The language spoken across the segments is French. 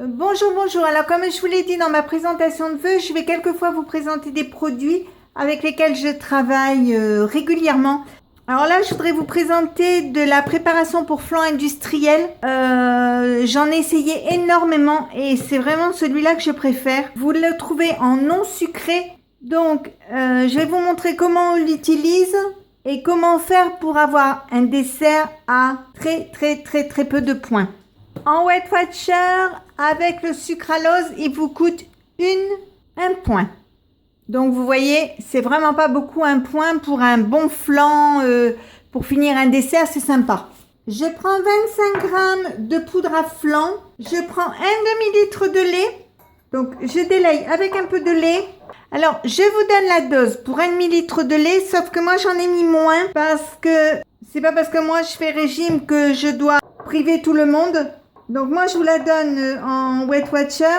Bonjour, bonjour. Alors, comme je vous l'ai dit dans ma présentation de vœux, je vais quelquefois vous présenter des produits avec lesquels je travaille régulièrement. Alors là, je voudrais vous présenter de la préparation pour flan industriel. J'en ai essayé énormément et c'est vraiment celui-là que je préfère. Vous le trouvez en non sucré. Donc, je vais vous montrer comment on l'utilise et comment faire pour avoir un dessert à très peu de points. En Weight Watcher, avec le sucralose, il vous coûte un point. Donc vous voyez, c'est vraiment pas beaucoup un point pour un bon flan, pour finir un dessert, c'est sympa. Je prends 25 g de poudre à flan, je prends un demi-litre de lait, donc je délaye avec un peu de lait. Alors je vous donne la dose pour un demi-litre de lait, sauf que moi j'en ai mis moins parce que c'est pas parce que moi je fais régime que je dois priver tout le monde. Donc moi je vous la donne en Weight Watcher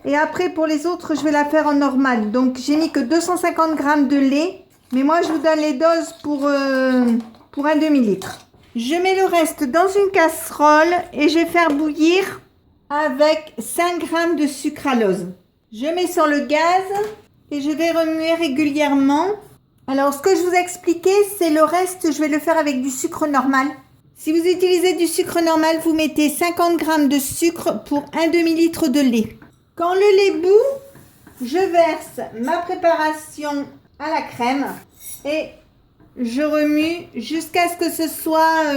et après pour les autres je vais la faire en normal. Donc j'ai mis que 250 g de lait, mais moi je vous donne les doses pour un demi-litre. Je mets le reste dans une casserole et je vais faire bouillir avec 5 g de sucralose. Je mets sur le gaz et je vais remuer régulièrement. Alors ce que je vous ai expliqué, c'est le reste, je vais le faire avec du sucre normal. Si vous utilisez du sucre normal, vous mettez 50 g de sucre pour un demi-litre de lait. Quand le lait bout, je verse ma préparation à la crème et je remue jusqu'à ce que ce soit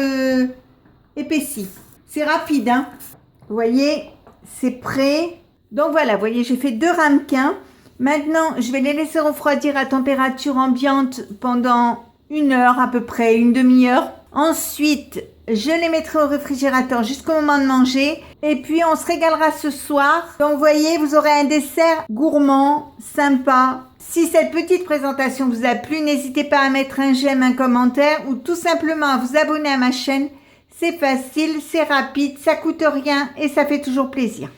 épaissi. C'est rapide, hein? Vous voyez, c'est prêt. Donc voilà, vous voyez, j'ai fait 2 ramequins. Maintenant, je vais les laisser refroidir à température ambiante pendant 1 heure à peu près, une demi-heure. Ensuite, je les mettrai au réfrigérateur jusqu'au moment de manger. Et puis, on se régalera ce soir. Donc, vous voyez, vous aurez un dessert gourmand, sympa. Si cette petite présentation vous a plu, n'hésitez pas à mettre un j'aime, un commentaire ou tout simplement à vous abonner à ma chaîne. C'est facile, c'est rapide, ça coûte rien et ça fait toujours plaisir.